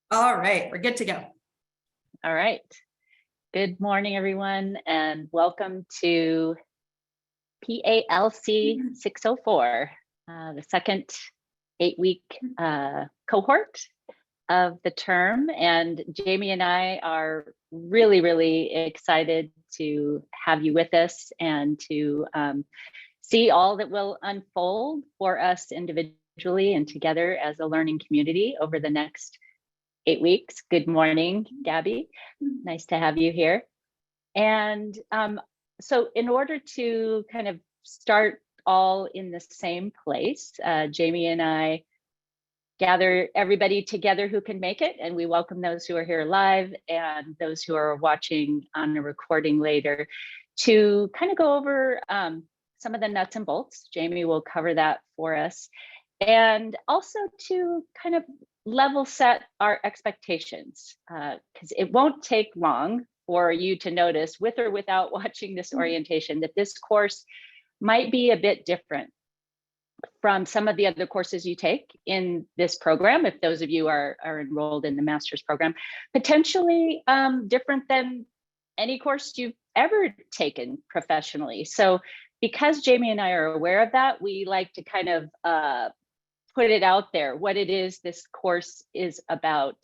All right, we're good to go. All right. Good morning, everyone, and welcome to PALC 604, the second 8-week cohort of the term. And Jamie and I are really, really excited to have you with us and to see all that will unfold for us individually and together as a learning community over the next 8 weeks. Good morning, Gabby. Nice to have you here. And so in order to kind of start all in the same place, Jamie and I gather everybody together who can make it, and we welcome those who are here live and those who are watching on a recording later to kind of go over some of the nuts and bolts. Jamie will cover that for us. And also to kind of level set our expectations, because it won't take long for you to notice, with or without watching this orientation, that this course might be a bit different from some of the other courses you take in this program, if those of you are enrolled in the master's program, potentially different than any course you've ever taken professionally. So because Jamie and I are aware of that, we like to kind of put it out there, what it is this course is about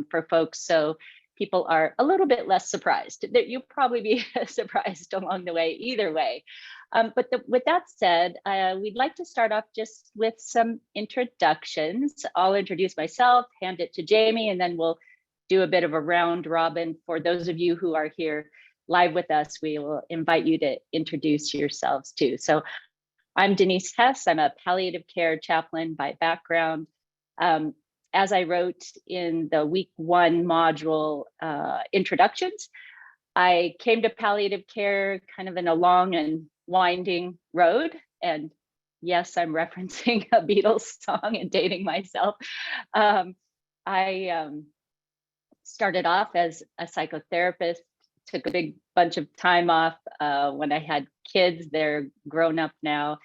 for folks, so people are a little bit less surprised. That you'll probably be surprised along the way, either way. But with that said, we'd like to start off just with some introductions. I'll introduce myself, hand it to Jamie, and then we'll do a bit of a round robin. For those of you who are here live with us, we will invite you to introduce yourselves too. So I'm Denise Hess. I'm a palliative care chaplain by background. As I wrote in the week 1 module introductions, I came to palliative care kind of in a long and winding road. And yes, I'm referencing a Beatles song and dating myself. I started off as a psychotherapist, took a big bunch of time off when I had kids. They're grown up now.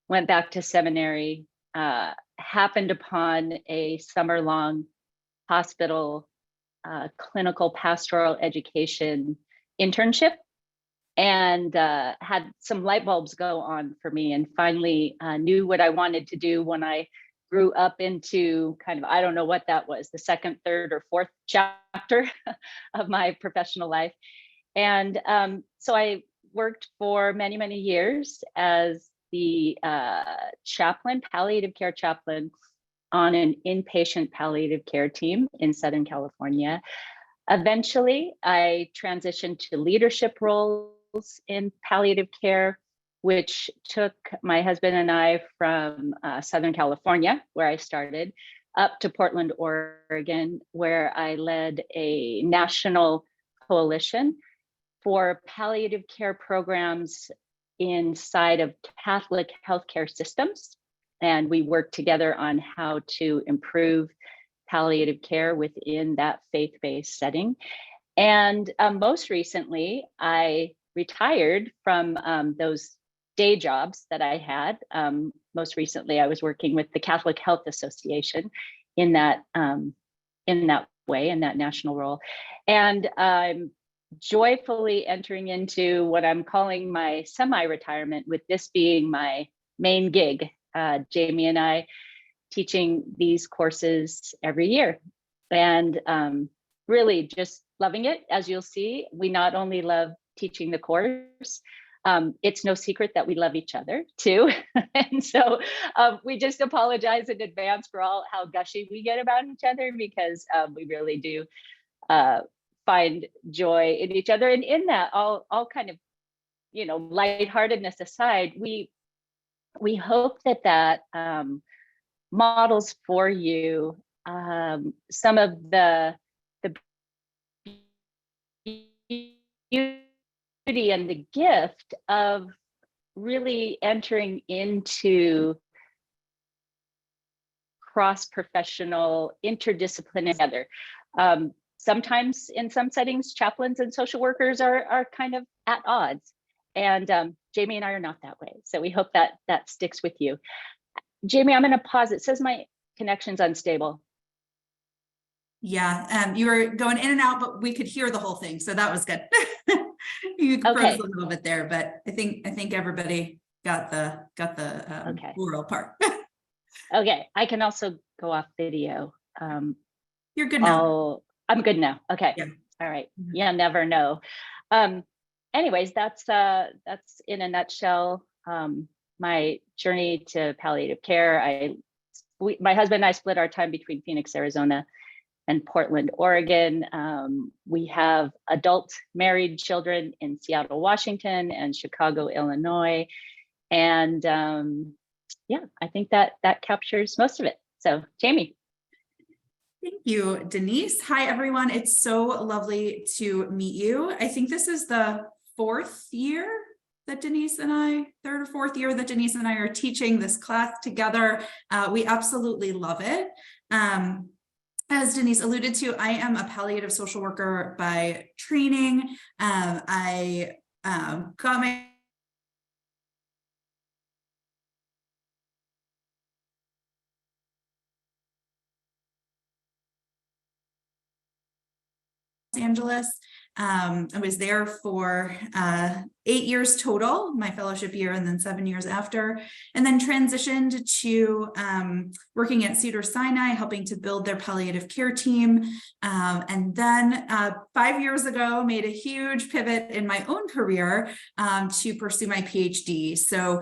Went back to seminary, happened upon a summer-long hospital clinical pastoral education internship, and had some light bulbs go on for me, and finally knew what I wanted to do when I grew up into kind of, I don't know what that was, the second, third, or fourth chapter of my professional life. And so I worked for many, many years as the chaplain, palliative care chaplain on an inpatient palliative care team in Southern California. Eventually, I transitioned to leadership roles in palliative care, which took my husband and I from Southern California, where I started, up to Portland, Oregon, where I led a national coalition for palliative care programs inside of Catholic healthcare systems. And we worked together on how to improve palliative care within that faith-based setting. And most recently, I retired from those day jobs that I had. Most recently, I was working with the Catholic Health Association in that way, in that national role. And I'm joyfully entering into what I'm calling my semi-retirement, with this being my main gig. Jamie and I teaching these courses every year, and really just loving it. As you'll see, we not only love teaching the course, it's no secret that we love each other too. And so we just apologize in advance for all how gushy we get about each other, because we really do find joy in each other. And in that, all kind of, lightheartedness aside, we hope that models for you some of the beauty and the gift of really entering into cross-professional, interdisciplinary together. Sometimes in some settings, chaplains and social workers are kind of at odds. And Jamie and I are not that way. So we hope that sticks with you. Jamie, I'm going to pause. It says my connection's unstable. Yeah, you were going in and out, but we could hear the whole thing, so that was good. You froze Okay. a little bit there, but I think everybody got the Okay. oral part. Okay. I can also go off video. You're good now. I'm good now. Okay. Yeah. All right. Yeah, never know. Anyways, that's in a nutshell my journey to palliative care. My husband and I split our time between Phoenix, Arizona and Portland, Oregon. We have adult married children in Seattle, Washington and Chicago, Illinois. And yeah, I think that captures most of it. So Jamie. Thank you, Denise. Hi, everyone. It's so lovely to meet you. I think this is the third or fourth year that Denise and I are teaching this class together. We absolutely love it. As Denise alluded to, I am a palliative social worker by training. I got my Angeles. I was there for 8 years total, my fellowship year, and then 7 years after, and then transitioned to working at Cedars-Sinai, helping to build their palliative care team. And then 5 years ago, made a huge pivot in my own career to pursue my PhD. So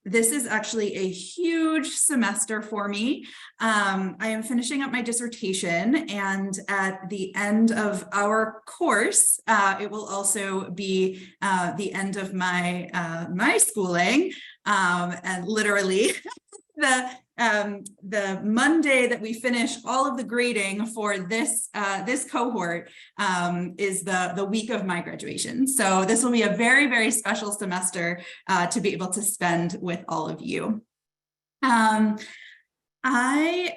this is actually a huge semester for me. I am finishing up my dissertation, and at the end of our course, it will also be the end of my my schooling, and literally the Monday that we finish all of the grading for this this cohort is the week of my graduation. So this will be a very, very special semester to be able to spend with all of you. I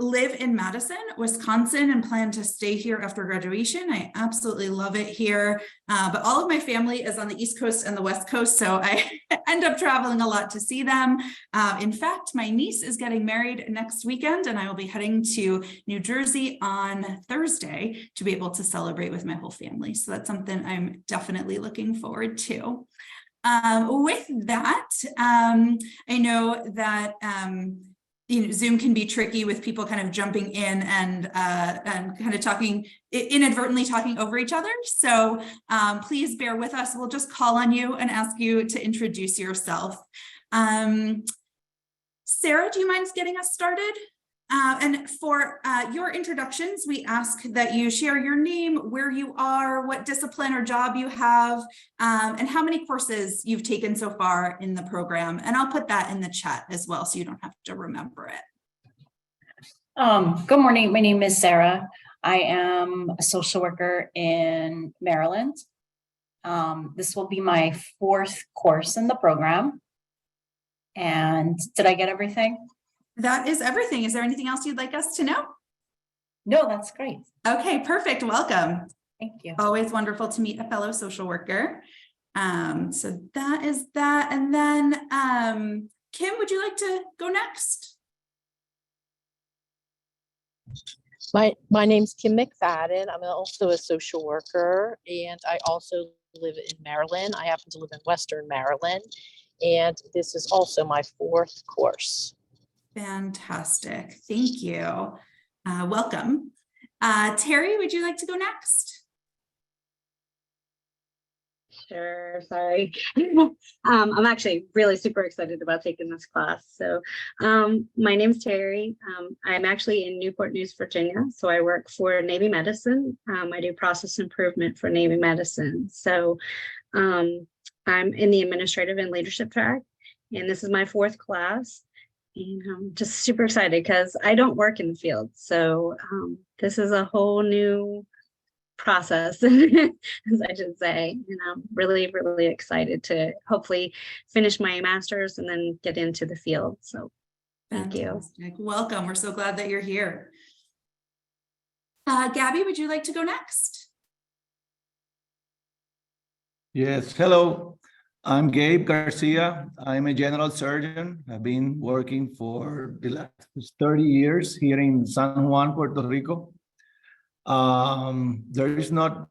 live in Madison, Wisconsin, and plan to stay here after graduation. I absolutely love it here, but all of my family is on the East Coast and the West Coast, so I end up traveling a lot to see them. In fact, my niece is getting married next weekend, and I will be heading to New Jersey on Thursday to be able to celebrate with my whole family. So that's something I'm definitely looking forward to. With that, I know that Zoom can be tricky with people kind of jumping in and kind of inadvertently talking over each other. So please bear with us. We'll just call on you and ask you to introduce yourself. Sarah, do you mind getting us started? And for your introductions, we ask that you share your name, where you are, what discipline or job you have, and how many courses you've taken so far in the program. And I'll put that in the chat as well, so you don't have to remember it. Good morning. My name is Sarah. I am a social worker in Maryland. This will be my 4th course in the program. And did I get everything? That is everything. Is there anything else you'd like us to know? No, that's great. Okay, perfect. Welcome. Thank you. Always wonderful to meet a fellow social worker. So that is that. And then Kim, would you like to go next? My name's Kim McFadden. I'm also a social worker, and I also live in Maryland. I happen to live in Western Maryland, and this is also my 4th course. Fantastic. Thank you. Welcome. Terry, would you like to go next? Sure, sorry. I'm actually really super excited about taking this class. So my name's Terry. I'm actually in Newport News, Virginia. So I work for Navy Medicine. I do process improvement for Navy Medicine. So I'm in the administrative and leadership track, and this is my 4th class. And I'm just super excited because I don't work in the field. So this is a whole new process, as I should say. And I'm really, really excited to hopefully finish my master's and then get into the field. So thank you. Welcome. We're so glad that you're here. Gabby, would you like to go next? Yes, hello. I'm Gabe Garcia. I'm a general surgeon. I've been working for the last 30 years here in San Juan, Puerto Rico. There is not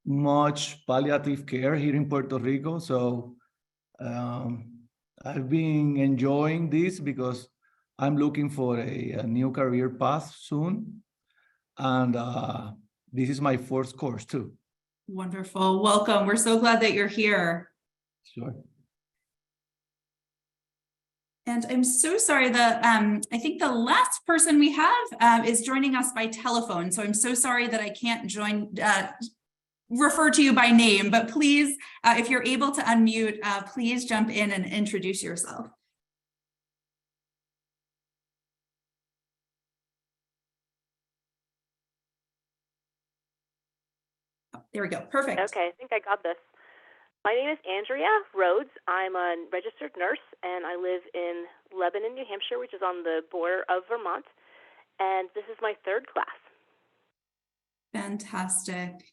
much palliative care here in Puerto Rico, so I've been enjoying this because I'm looking for a new career path soon. And this is my first course too. Wonderful. Welcome. We're so glad that you're here. Sure. And I'm so sorry that I think the last person we have is joining us by telephone. So I'm so sorry that I can't refer to you by name, but please, if you're able to unmute, please jump in and introduce yourself. Oh, there we go. Perfect. Okay, I think I got this. My name is Andrea Rhodes. I'm a registered nurse, and I live in Lebanon, New Hampshire, which is on the border of Vermont. And this is my third class. Fantastic.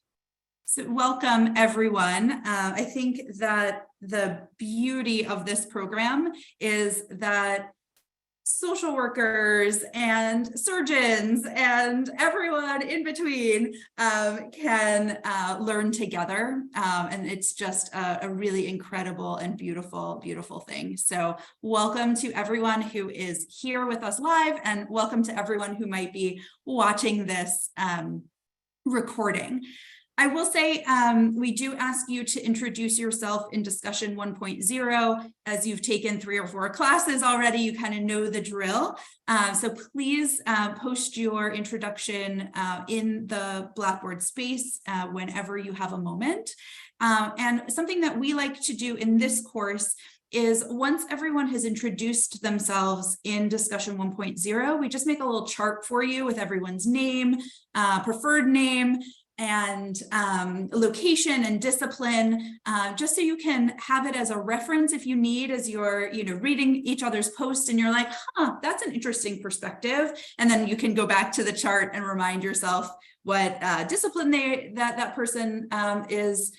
So welcome, everyone. I think that the beauty of this program is that social workers and surgeons and everyone in between can learn together. And it's just a really incredible and beautiful, beautiful thing. So welcome to everyone who is here with us live, and welcome to everyone who might be watching this recording. I will say we do ask you to introduce yourself in discussion 1.0. As you've taken 3 or 4 classes already, you kind of know the drill. So please post your introduction in the Blackboard space whenever you have a moment. And something that we like to do in this course is once everyone has introduced themselves in discussion 1.0, we just make a little chart for you with everyone's name, preferred name, and location and discipline, just so you can have it as a reference if you need, as you're reading each other's posts and you're like, huh, that's an interesting perspective. And then you can go back to the chart and remind yourself what discipline that person is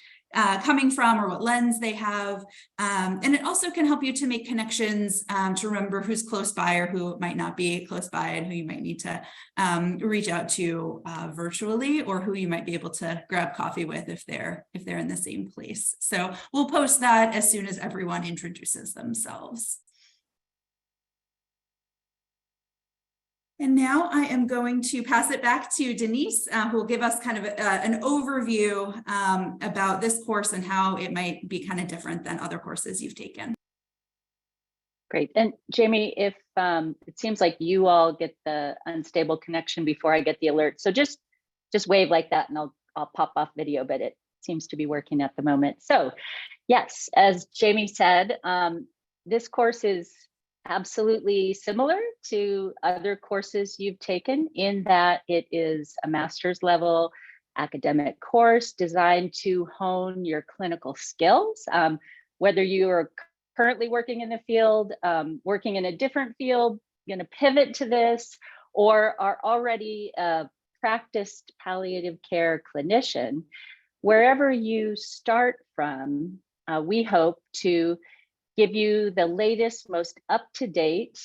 coming from, or what lens they have. And it also can help you to make connections, to remember who's close by or who might not be close by, and who you might need to reach out to virtually, or who you might be able to grab coffee with if they're in the same place. So we'll post that as soon as everyone introduces themselves. And now I am going to pass it back to Denise, who will give us kind of an overview about this course and how it might be kind of different than other courses you've taken. Great. And Jamie, if it seems like you all get the unstable connection before I get the alert, so just wave like that and I'll pop off video, but it seems to be working at the moment. So yes, as Jamie said, this course is absolutely similar to other courses you've taken in that it is a master's level academic course designed to hone your clinical skills. Whether you are currently working in the field, working in a different field, going to pivot to this, or are already a practiced palliative care clinician, wherever you start from, we hope to give you the latest, most up-to-date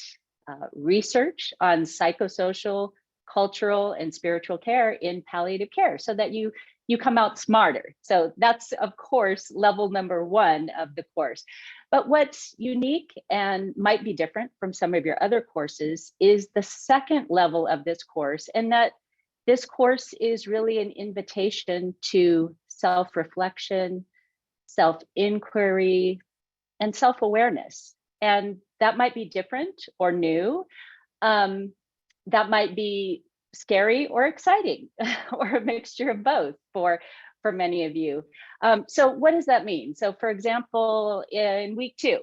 research on psychosocial, cultural, and spiritual care in palliative care so that you come out smarter. So that's, of course, level number 1 of the course. But what's unique and might be different from some of your other courses is the second level of this course, and that this course is really an invitation to self-reflection, self-inquiry, and self-awareness. And that might be different or new. That might be scary or exciting, or a mixture of both for many of you. So what does that mean? So for example, in week 2,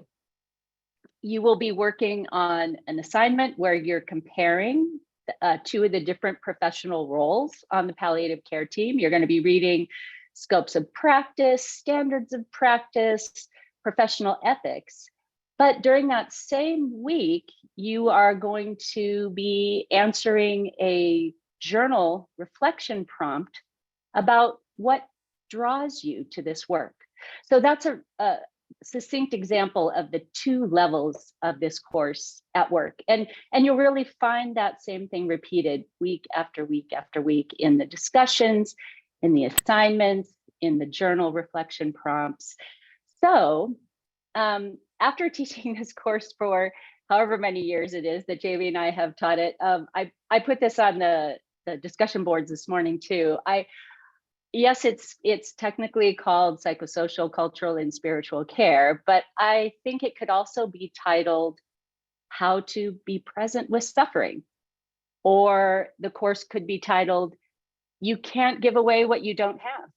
you will be working on an assignment where you're comparing 2 of the different professional roles on the palliative care team. You're going to be reading scopes of practice, standards of practice, professional ethics. But during that same week, you are going to be answering a journal reflection prompt about what draws you to this work. So that's succinct example of the two levels of this course at work. And you'll really find that same thing repeated week after week after week in the discussions, in the assignments, in the journal reflection prompts. So after teaching this course for however many years it is that Jamie and I have taught it, I put this on the discussion boards this morning too. Yes, it's technically called psychosocial, cultural, and spiritual care, but I think it could also be titled How to Be Present with Suffering. Or the course could be titled You Can't Give Away What You Don't Have.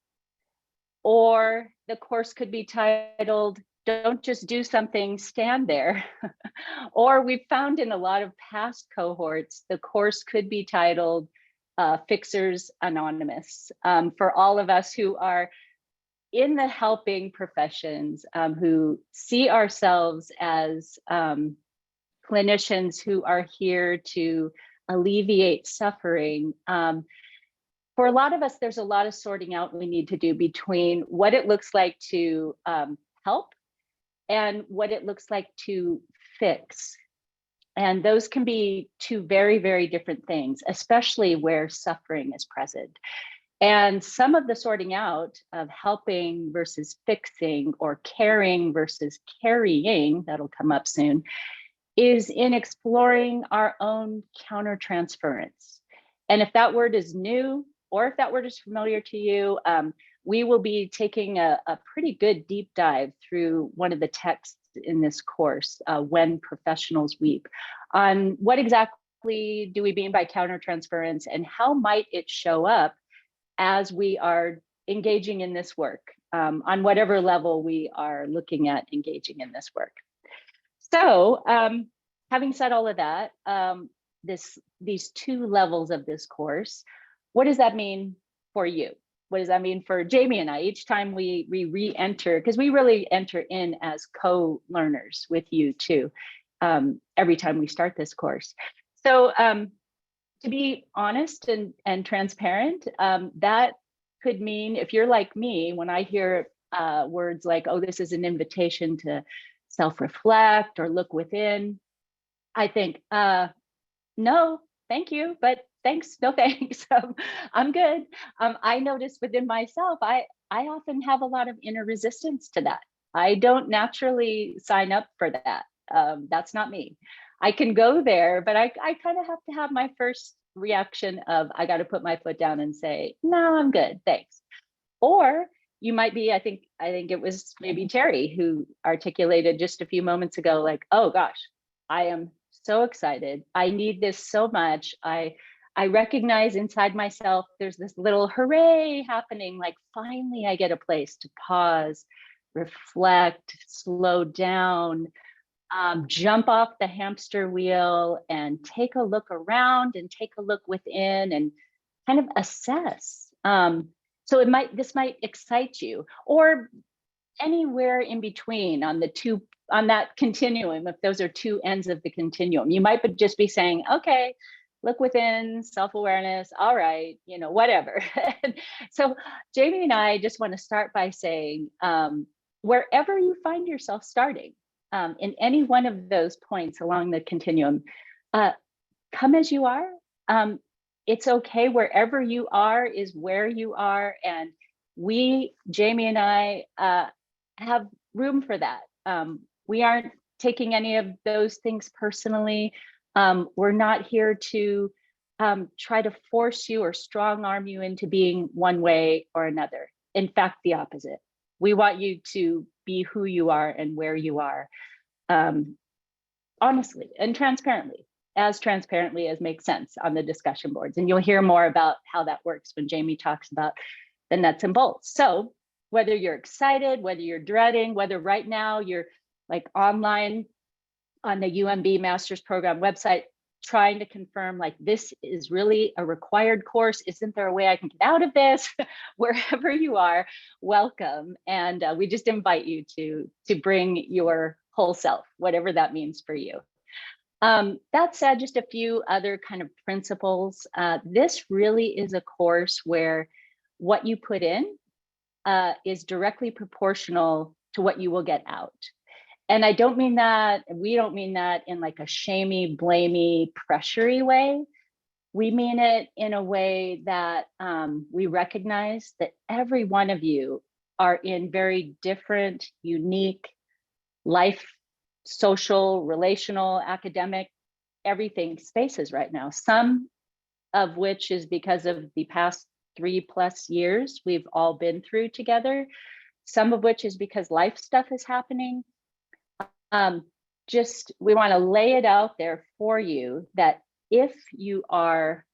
Or the course could be titled Don't Just Do Something, Stand There. Or we've found in a lot of past cohorts, the course could be titled Fixers Anonymous, for all of us who are in the helping professions, who see ourselves as clinicians who are here to alleviate suffering. For a lot of us, there's a lot of sorting out we need to do between what it looks like to help and what it looks like to fix. And those can be two very, very different things, especially where suffering is present. And some of the sorting out of helping versus fixing, or caring versus carrying, that'll come up soon, is in exploring our own countertransference. And if that word is new, or if that word is familiar to you, we will be taking a pretty good deep dive through one of the texts in this course, When Professionals Weep, on what exactly do we mean by countertransference and how might it show up as we are engaging in this work, on whatever level we are looking at engaging in this work. So having said all of that, these two levels of this course, what does that mean for you? What does that mean for Jamie and I? Each time we re-enter, because we really enter in as co-learners with you too, every time we start this course. So to be honest and transparent, that could mean, if you're like me, when I hear words like, oh, this is an invitation to self-reflect or look within, I think, no, thank you, but thanks, no thanks. I'm good. I notice within myself, I often have a lot of inner resistance to that. I don't naturally sign up for that. That's not me. I can go there, but I kind of have to have my first reaction of, I got to put my foot down and say, no, I'm good, thanks. Or you might be, I think it was maybe Terry who articulated just a few moments ago, like, oh gosh, I am so excited. I need this so much. I recognize inside myself, there's this little hooray happening, like finally I get a place to pause, reflect, slow down, jump off the hamster wheel and take a look around and take a look within and kind of assess. So this might excite you, or anywhere in between on that continuum, if those are two ends of the continuum. You might just be saying, okay, look within, self-awareness, all right, whatever. So Jamie and I just want to start by saying, wherever you find yourself starting, in any one of those points along the continuum, come as you are. It's okay, wherever you are is where you are. And we, Jamie and I, have room for that. We aren't taking any of those things personally. We're not here to try to force you or strong arm you into being one way or another. In fact, the opposite. We want you to be who you are and where you are, honestly and transparently as makes sense on the discussion boards. And you'll hear more about how that works when Jamie talks about the nuts and bolts. So whether you're excited, whether you're dreading, whether right now you're like online on the UMB Master's Program website, trying to confirm like, this is really a required course. Isn't there a way I can get out of this? Wherever you are, welcome. And we just invite you to bring your whole self, whatever that means for you. That said, just a few other kind of principles. This really is a course where what you put in is directly proportional to what you will get out. And I don't mean that, we don't mean that in like a shamey, blamey, pressury way. We mean it in a way that we recognize that every one of you are in very different, unique life, social, relational, academic, everything spaces right now. Some of which is because of the past 3+ years we've all been through together. Some of which is because life stuff is happening. Just, we want to lay it out there for you that if you are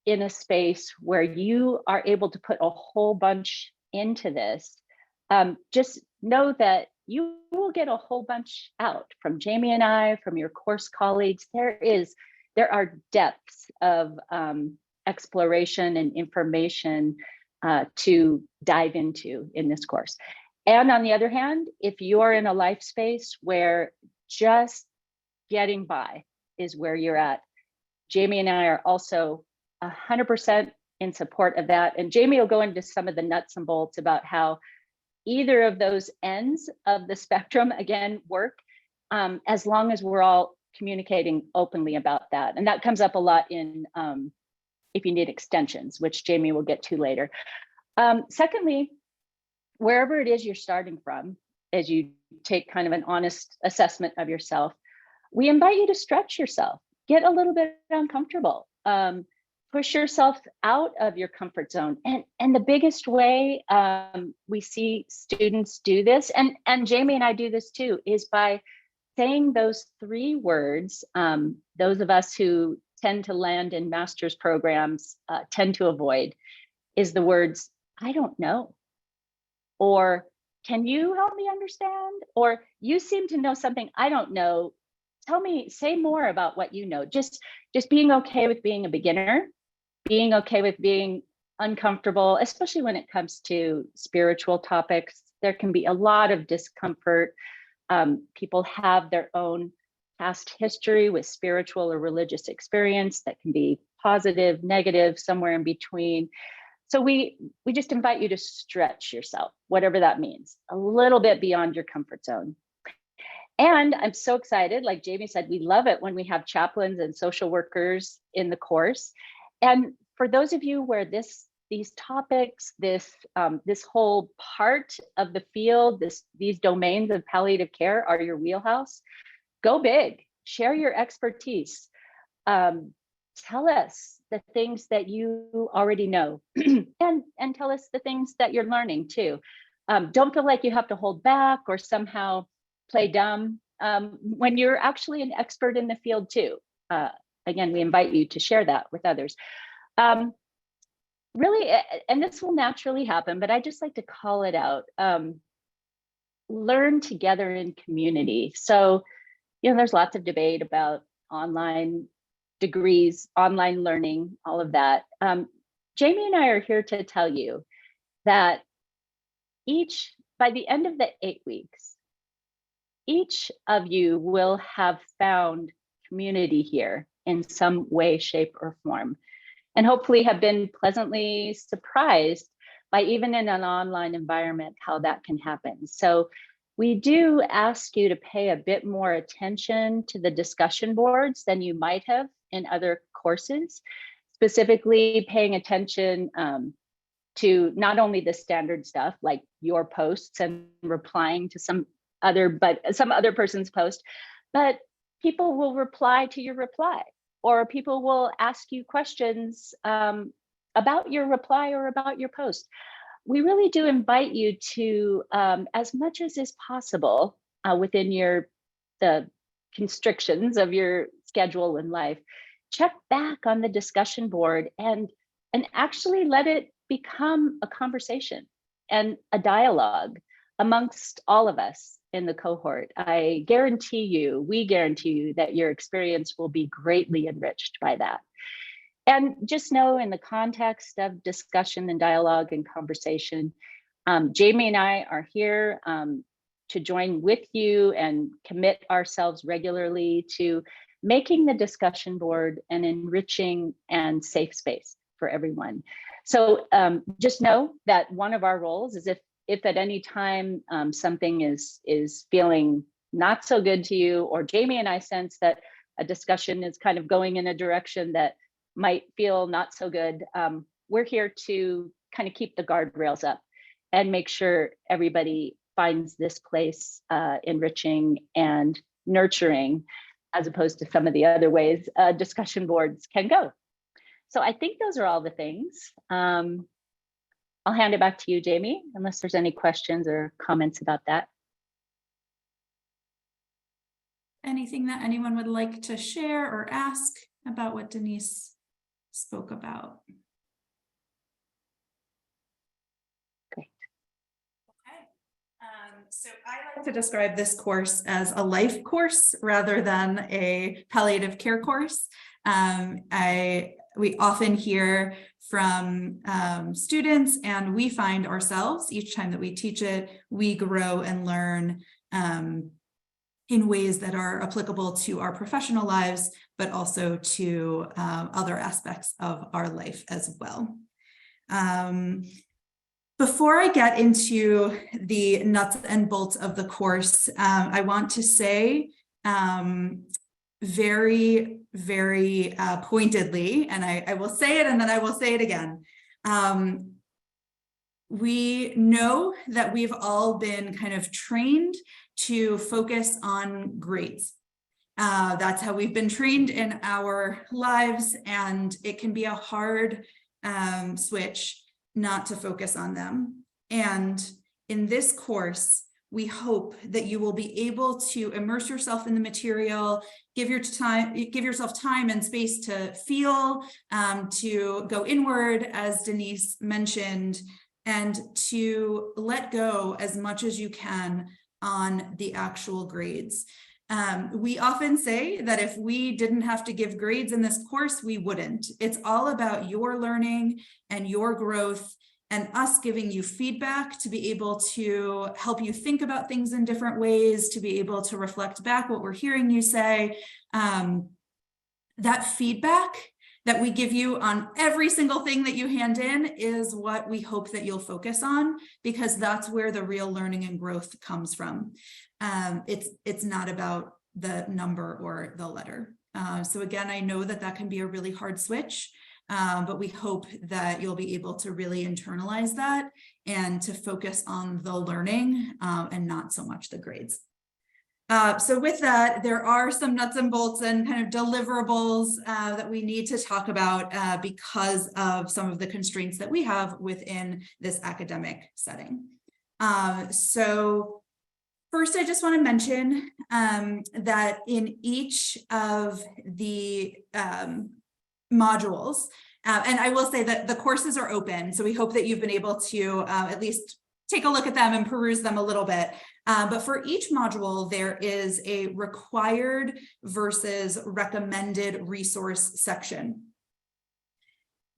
in a space where you are able to put a whole bunch into this, just know that you will get a whole bunch out from Jamie and I, from your course colleagues. There are depths of exploration and information to dive into in this course. And on the other hand, if you're in a life space where just getting by is where you're at, Jamie and I are also 100% in support of that. And Jamie will go into some of the nuts and bolts about how either of those ends of the spectrum, again, work, as long as we're all communicating openly about that. And that comes up a lot in if you need extensions, which Jamie will get to later. Secondly, wherever it is you're starting from, as you take kind of an honest assessment of yourself, we invite you to stretch yourself, get a little bit uncomfortable, push yourself out of your comfort zone. And the biggest way we see students do this, and Jamie and I do this too, is by saying those 3 words. Those of us who tend to land in master's programs tend to avoid, is the words, I don't know. Or, can you help me understand? Or, you seem to know something I don't know. Tell me, say more about what you know. Just being okay with being a beginner, being okay with being uncomfortable, especially when it comes to spiritual topics. There can be a lot of discomfort. People have their own past history with spiritual or religious experience that can be positive, negative, somewhere in between. So we just invite you to stretch yourself, whatever that means, a little bit beyond your comfort zone. And I'm so excited, like Jamie said, we love it when we have chaplains and social workers in the course. And for those of you where these topics, this whole part of the field, these domains of palliative care are your wheelhouse, go big, share your expertise. Tell us the things that you already know and tell us the things that you're learning too. Don't feel like you have to hold back or somehow play dumb when you're actually an expert in the field too. Again, we invite you to share that with others. Really, and this will naturally happen, but I just like to call it out. Learn together in community. So, there's lots of debate about online degrees, online learning, all of that. Jamie and I are here to tell you that by the end of the 8 weeks, each of you will have found community here in some way, shape, or form, and hopefully have been pleasantly surprised by, even in an online environment, how that can happen. So we do ask you to pay a bit more attention to the discussion boards than you might have in other courses, specifically paying attention to not only the standard stuff like your posts and replying to some other person's post, but people will reply to your reply, or people will ask you questions about your reply or about your post. We really do invite you to, as much as is possible within the constrictions of your schedule in life, check back on the discussion board and actually let it become a conversation and a dialogue amongst all of us in the cohort. We guarantee you that your experience will be greatly enriched by that. And just know, in the context of discussion and dialogue and conversation, Jamie and I are here to join with you and commit ourselves regularly to making the discussion board an enriching and safe space for everyone. So just know that one of our roles is, if at any time something is feeling not so good to you, or Jamie and I sense that a discussion is kind of going in a direction that might feel not so good, we're here to kind of keep the guardrails up and make sure everybody finds this place enriching and nurturing, as opposed to some of the other ways discussion boards can go. So I think those are all the things. I'll hand it back to you, Jamie, unless there's any questions or comments about that. Anything that anyone would like to share or ask about what Denise spoke about? Great. Okay. So I like to describe this course as a life course rather than a palliative care course. We often hear from students, and we find ourselves each time that we teach it, we grow and learn in ways that are applicable to our professional lives, but also to other aspects of our life as well. Before I get into the nuts and bolts of the course, I want to say very, very pointedly, and I will say it and then I will say it again. We know that we've all been kind of trained to focus on grades. That's how we've been trained in our lives, and it can be a hard switch not to focus on them. And in this course, we hope that you will be able to immerse yourself in the material, give yourself time and space to feel, to go inward, as Denise mentioned, and to let go as much as you can on the actual grades. We often say that if we didn't have to give grades in this course, we wouldn't. It's all about your learning and your growth, and us giving you feedback to be able to help you think about things in different ways, to be able to reflect back what we're hearing you say. That feedback that we give you on every single thing that you hand in is what we hope that you'll focus on, because that's where the real learning and growth comes from. It's not about the number or the letter. So again, I know that can be a really hard switch, but we hope that you'll be able to really internalize that and to focus on the learning and not so much the grades. So with that, there are some nuts and bolts and kind of deliverables that we need to talk about because of some of the constraints that we have within this academic setting. So first, I just want to mention that in each of the modules, and I will say that the courses are open, so we hope that you've been able to at least take a look at them and peruse them a little bit. But for each module, there is a required versus recommended resource section.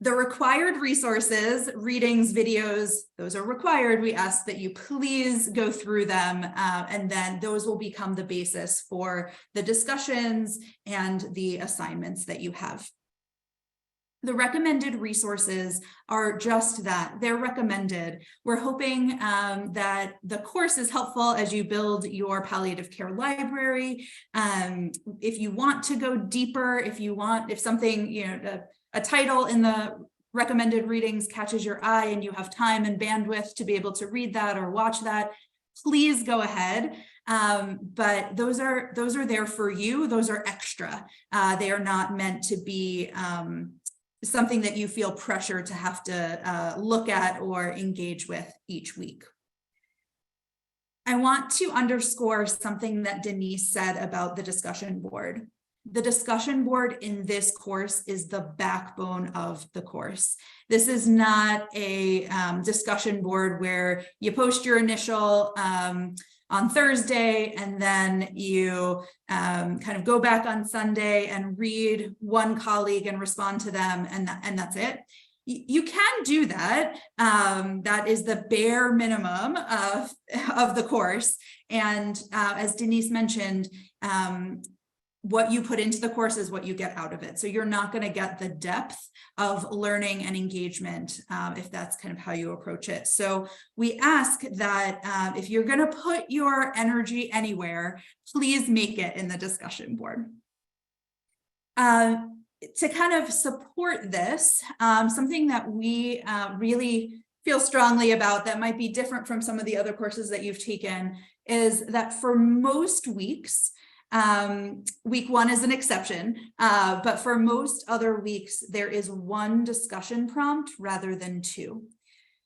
The required resources, readings, videos, those are required. We ask that you please go through them, and then those will become the basis for the discussions and the assignments that you have. The recommended resources are just that, they're recommended. We're hoping that the course is helpful as you build your palliative care library. If you want to go deeper, if something, a title in the recommended readings catches your eye and you have time and bandwidth to be able to read that or watch that, please go ahead. But those are there for you. Those are extra. They are not meant to be something that you feel pressure to have to look at or engage with each week. I want to underscore something that Denise said about the discussion board. The discussion board in this course is the backbone of the course. This is not a discussion board where you post your initial on Thursday, and then you kind of go back on Sunday and read one colleague and respond to them, and that's it. You can do that. That is the bare minimum of the course. And as Denise mentioned, what you put into the course is what you get out of it. So you're not going to get the depth of learning and engagement if that's kind of how you approach it. So we ask that if you're going to put your energy anywhere, please make it in the discussion board. To kind of support this, something that we really feel strongly about that might be different from some of the other courses that you've taken is that for most weeks, week one is an exception, but for most other weeks, there is one discussion prompt rather than two.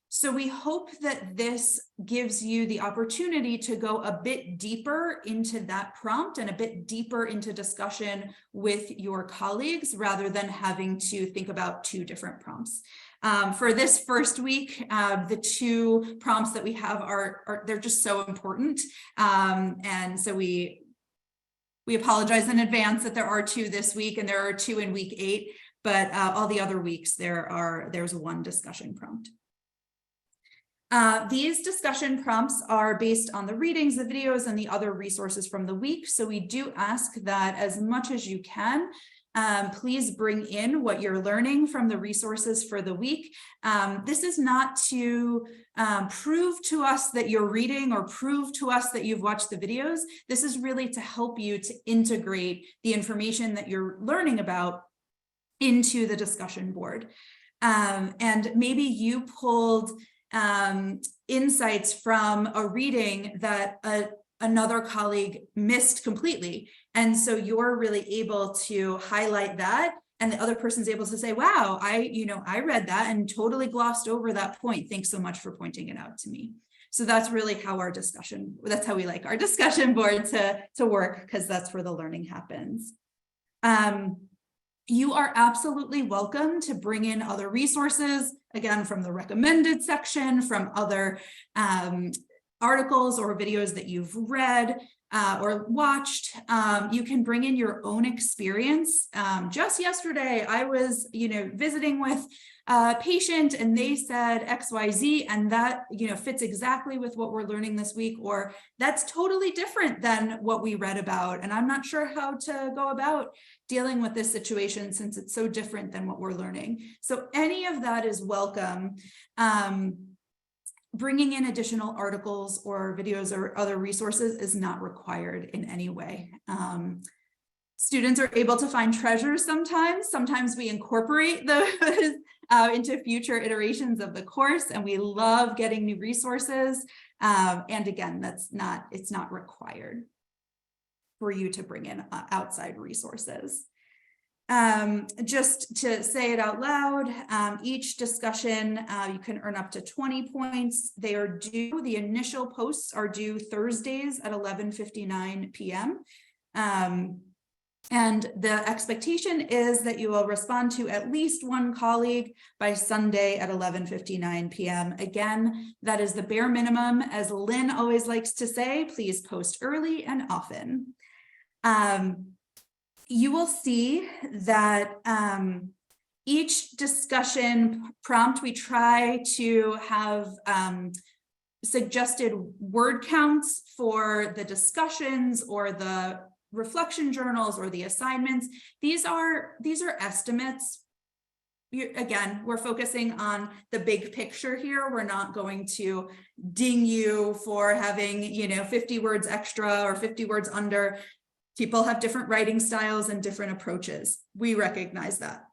So we hope that this gives you the opportunity to go a bit deeper into that prompt and a bit deeper into discussion with your colleagues rather than having to think about two different prompts. For this first week, the two prompts that we have they're just so important. And so we apologize in advance that there are two this week and there are two in week 8, but all the other weeks there's one discussion prompt. These discussion prompts are based on the readings, the videos, and the other resources from the week. So we do ask that as much as you can, please bring in what you're learning from the resources for the week. This is not to prove to us that you're reading or prove to us that you've watched the videos. This is really to help you to integrate the information that you're learning about into the discussion board. And maybe you pulled insights from a reading that another colleague missed completely. And so you're really able to highlight that, and the other person's able to say, wow, I read that and totally glossed over that point. Thanks so much for pointing it out to me. So that's really how that's how we like our discussion board to work, because that's where the learning happens. You are absolutely welcome to bring in other resources, again, from the recommended section, from other articles or videos that you've read or watched. You can bring in your own experience. Just yesterday, I was, visiting with a patient and they said XYZ, and that, fits exactly with what we're learning this week, or that's totally different than what we read about. And I'm not sure how to go about dealing with this situation since it's so different than what we're learning. So any of that is welcome. Bringing in additional articles or videos or other resources is not required in any way. Students are able to find treasures sometimes. Sometimes we incorporate those into future iterations of the course, and we love getting new resources. And again, it's not required for you to bring in outside resources. Just to say it out loud, each discussion, you can earn up to 20 points. They are due, the initial posts are due Thursdays at 11:59 p.m. And the expectation is that you will respond to at least one colleague by Sunday at 11:59 p.m. Again, that is the bare minimum. As Lynn always likes to say, please post early and often. You will see that each discussion prompt, we try to have suggested word counts for the discussions or the reflection journals or the assignments. These are estimates. Again, we're focusing on the big picture here. We're not going to ding you for having, 50 words extra or 50 words under. People have different writing styles and different approaches. We recognize that.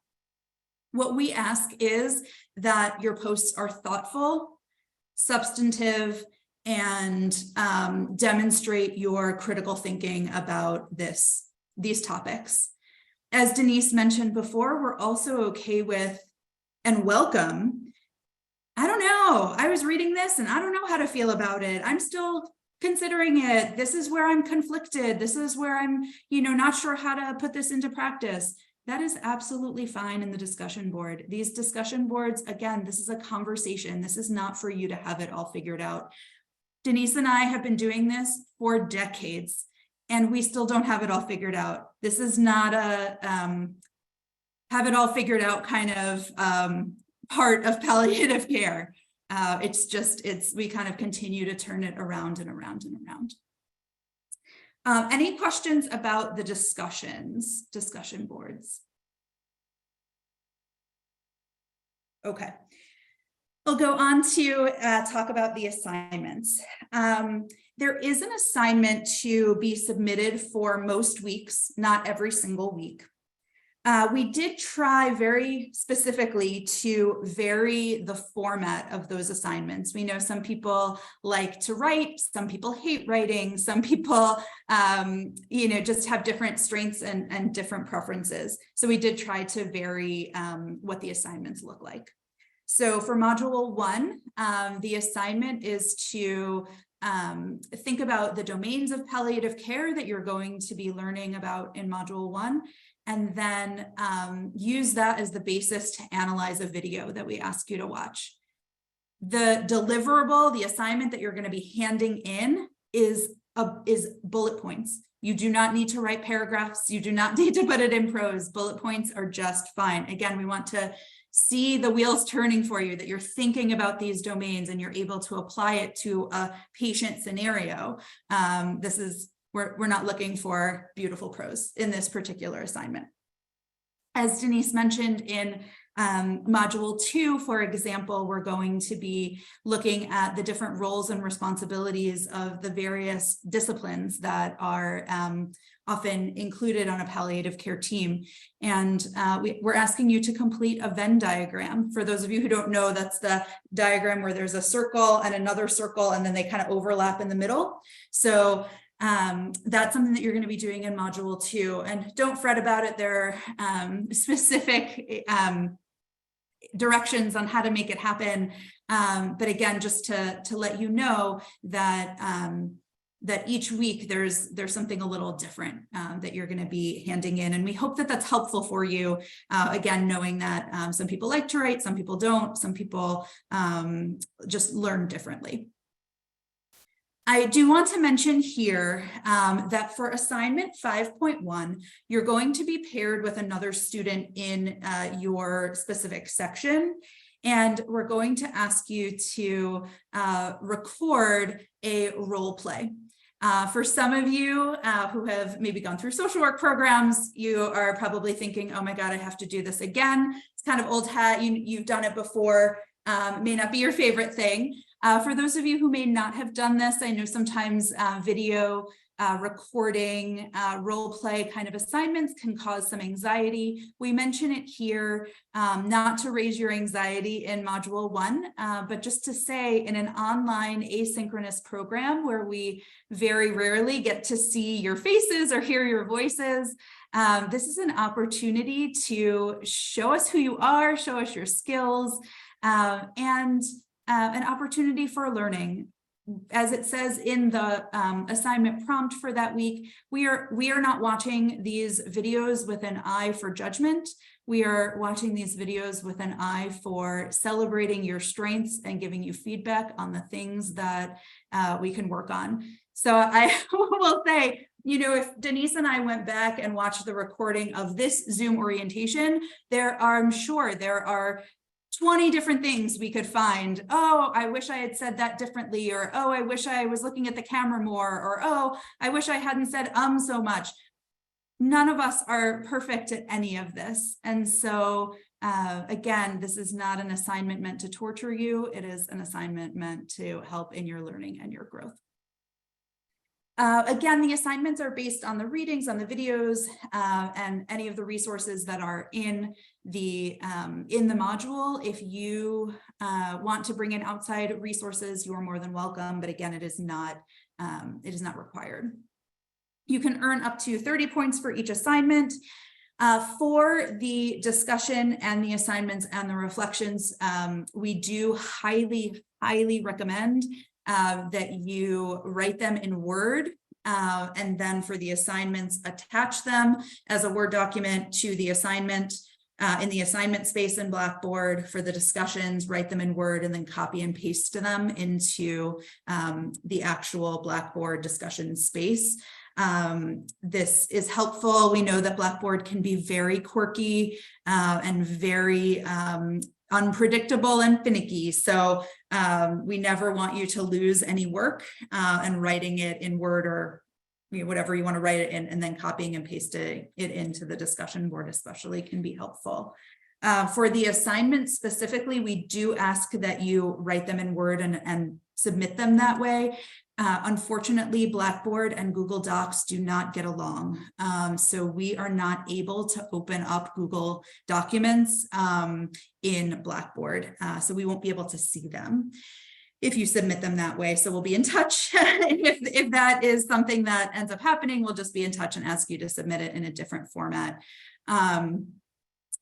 What we ask is that your posts are thoughtful, substantive, and demonstrate your critical thinking about these topics. As Denise mentioned before, we're also okay with and welcome, I don't know, I was reading this and I don't know how to feel about it. I'm still considering it. This is where I'm conflicted. This is where I'm, not sure how to put this into practice. That is absolutely fine in the discussion board. These discussion boards, again, this is a conversation. This is not for you to have it all figured out. Denise and I have been doing this for decades, and we still don't have it all figured out. This is not a have it all figured out kind of part of palliative care. We kind of continue to turn it around and around and around. Any questions about the discussion boards? Okay. I'll go on to talk about the assignments. There is an assignment to be submitted for most weeks, not every single week. We did try very specifically to vary the format of those assignments. We know some people like to write, some people hate writing, some people, just have different strengths and different preferences. So we did try to vary what the assignments look like. So for module 1, the assignment is to think about the domains of palliative care that you're going to be learning about in module 1, and then use that as the basis to analyze a video that we ask you to watch. The deliverable, the assignment that you're going to be handing in is bullet points. You do not need to write paragraphs. You do not need to put it in prose. Bullet points are just fine. Again, we want to see the wheels turning for you, that you're thinking about these domains and you're able to apply it to a patient scenario. We're not looking for beautiful prose in this particular assignment. As Denise mentioned, in module 2, for example, we're going to be looking at the different roles and responsibilities of the various disciplines that are often included on a palliative care team. And we're asking you to complete a Venn diagram. For those of you who don't know, that's the diagram where there's a circle and another circle, and then they kind of overlap in the middle. So that's something that you're going to be doing in module 2, and don't fret about it. There are specific directions on how to make it happen. But again, just to let you know that that each week there's something a little different that you're going to be handing in, and we hope that that's helpful for you. Again, knowing that some people like to write, some people don't, some people just learn differently. I do want to mention here that for assignment 5.1, you're going to be paired with another student in your specific section, and we're going to ask you to record a role play. For some of you who have maybe gone through social work programs, you are probably thinking, oh my God, I have to do this again. It's kind of old hat, you've done it before. It may not be your favorite thing. For those of you who may not have done this, I know sometimes video recording, role play kind of assignments can cause some anxiety. We mention it here not to raise your anxiety in module 1, but just to say in an online asynchronous program where we very rarely get to see your faces or hear your voices, this is an opportunity to show us who you are, show us your skills, and an opportunity for learning. As it says in the assignment prompt for that week, we are not watching these videos with an eye for judgment. We are watching these videos with an eye for celebrating your strengths and giving you feedback on the things that we can work on. So I will say, if Denise and I went back and watched the recording of this Zoom orientation, I'm sure there are 20 different things we could find. Oh, I wish I had said that differently, or oh, I wish I was looking at the camera more, or oh, I wish I hadn't said so much. None of us are perfect at any of this. And so again, this is not an assignment meant to torture you. It is an assignment meant to help in your learning and your growth. Again, the assignments are based on the readings, on the videos, and any of the resources that are in the module. If you want to bring in outside resources, you are more than welcome. But again, it is not required. You can earn up to 30 points for each assignment. For the discussion and the assignments and the reflections, we do highly recommend that you write them in Word, and then for the assignments, attach them as a Word document to the assignment in the assignment space in Blackboard. For the discussions, write them in Word and then copy and paste them into the actual Blackboard discussion space. This is helpful. We know that Blackboard can be very quirky and very unpredictable and finicky. So we never want you to lose any work, and writing it in Word or whatever you want to write it in, and then copying and pasting it into the discussion board especially can be helpful. For the assignments specifically, we do ask that you write them in Word and submit them that way. Unfortunately, Blackboard and Google Docs do not get along. So we are not able to open up Google documents in Blackboard. So we won't be able to see them if you submit them that way. So we'll be in touch. if that is something that ends up happening, we'll just be in touch and ask you to submit it in a different format.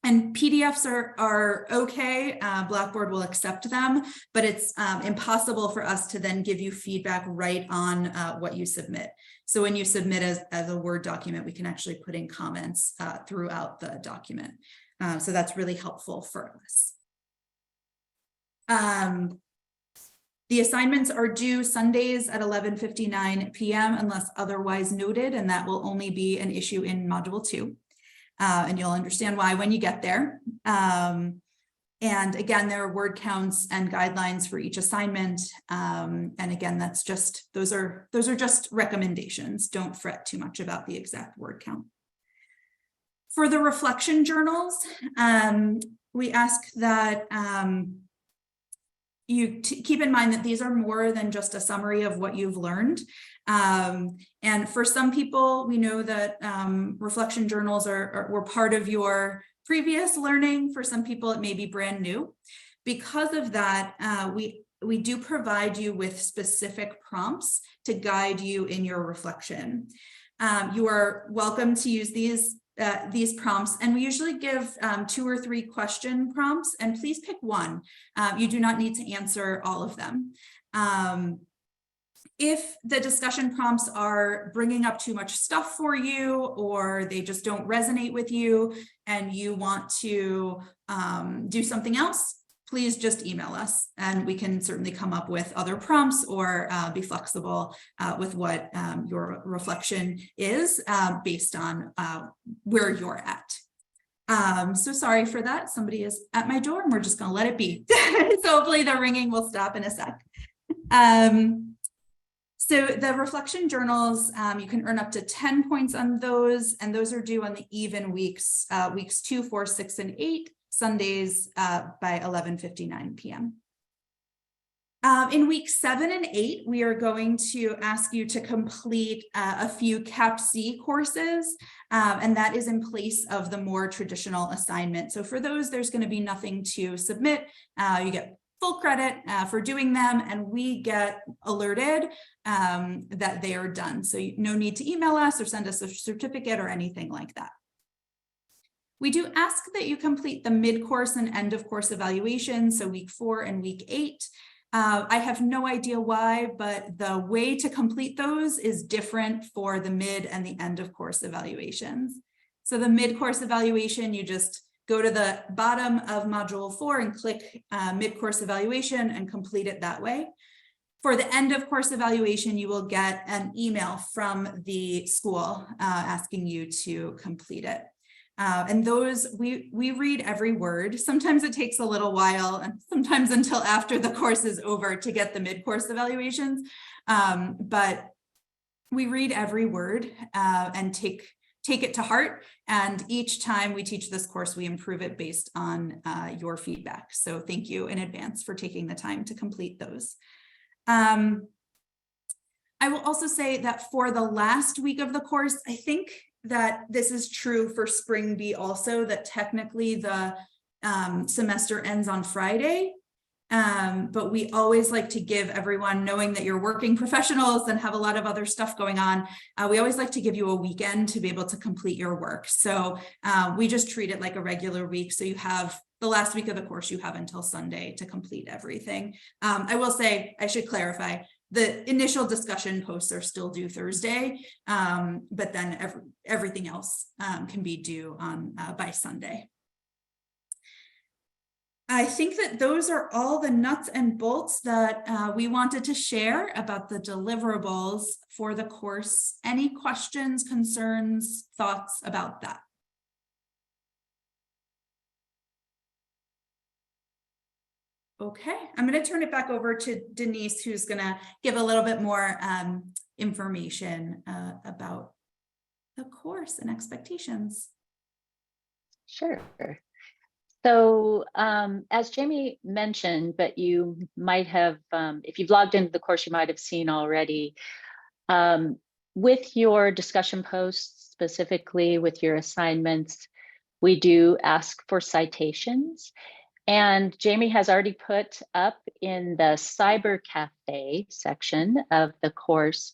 And PDFs are okay. Blackboard will accept them, but it's impossible for us to then give you feedback right on what you submit. So when you submit as a Word document, we can actually put in comments throughout the document. So that's really helpful for us. The assignments are due Sundays at 11:59 p.m. unless otherwise noted, and that will only be an issue in Module 2. And you'll understand why when you get there. And again, there are word counts and guidelines for each assignment. And again, that's just, those are just recommendations. Don't fret too much about the exact word count. For the reflection journals, we ask that you keep in mind that these are more than just a summary of what you've learned. And for some people, we know that reflection journals were part of your previous learning. For some people, it may be brand new. Because of that, we do provide you with specific prompts to guide you in your reflection. You are welcome to use these prompts, and we usually give 2 or 3 question prompts, and please pick one. You do not need to answer all of them. If the discussion prompts are bringing up too much stuff for you, or they just don't resonate with you and you want to do something else, please just email us and we can certainly come up with other prompts or be flexible with what your reflection is based on where you're at. So sorry for that. Somebody is at my door and we're just going to let it be. So hopefully the ringing will stop in a sec. So the reflection journals, you can earn up to 10 points on those, and those are due on the even weeks, weeks 2, 4, 6, and 8, Sundays by 11:59 p.m. In weeks 7 and 8, we are going to ask you to complete a few CAPC courses, and that is in place of the more traditional assignment. So for those, there's going to be nothing to submit. You get full credit for doing them, and we get alerted that they are done. So no need to email us or send us a certificate or anything like that. We do ask that you complete the mid-course and end-of-course evaluation, so week 4 and week 8. I have no idea why, but the way to complete those is different for the mid and the end-of-course evaluations. So the mid-course evaluation, you just go to the bottom of module 4 and click mid-course evaluation and complete it that way. For the end of course evaluation, you will get an email from the school asking you to complete it. And those, we read every word. Sometimes it takes a little while and sometimes until after the course is over to get the mid-course evaluations. But we read every word and take it to heart. And each time we teach this course, we improve it based on your feedback. So thank you in advance for taking the time to complete those. I will also say that for the last week of the course, I think that this is true for Spring B also, that technically the semester ends on Friday. But we always like to give everyone, knowing that you're working professionals and have a lot of other stuff going on, we always like to give you a weekend to be able to complete your work. So we just treat it like a regular week. So you have the last week of the course, you have until Sunday to complete everything. I will say, I should clarify, the initial discussion posts are still due Thursday, but then everything else can be due on by Sunday. I think that those are all the nuts and bolts that we wanted to share about the deliverables for the course. Any questions, concerns, thoughts about that? Okay, I'm going to turn it back over to Denise, who's going to give a little bit more information about the course and expectations. Sure. So as Jamie mentioned, but you might have, if you've logged into the course, you might have seen already, with your discussion posts, specifically with your assignments, we do ask for citations. And Jamie has already put up in the Cyber Cafe section of the course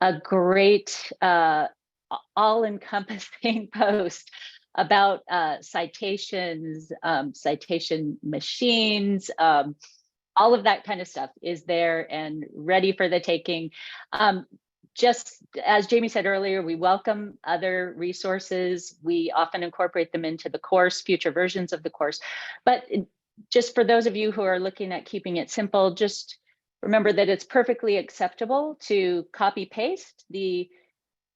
a great all-encompassing post about citations, citation machines, all of that kind of stuff is there and ready for the taking. Just as Jamie said earlier, we welcome other resources. We often incorporate them into the course, future versions of the course. But just for those of you who are looking at keeping it simple, just remember that it's perfectly acceptable to copy paste the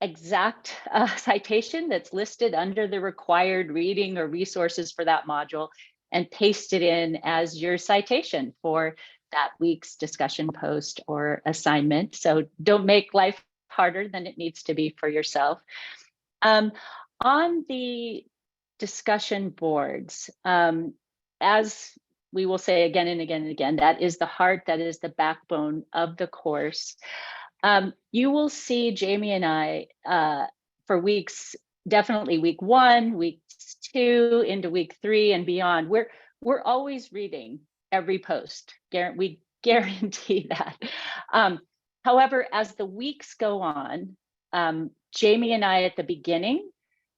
exact citation that's listed under the required reading or resources for that module and paste it in as your citation for that week's discussion post or assignment. So don't make life harder than it needs to be for yourself. On the discussion boards, as we will say again and again and again, that is the heart, that is the backbone of the course. You will see Jamie and I for weeks, definitely week 1, week 2, into week 3 and beyond. We're always reading every post. We guarantee that. However, as the weeks go on, Jamie and I at the beginning,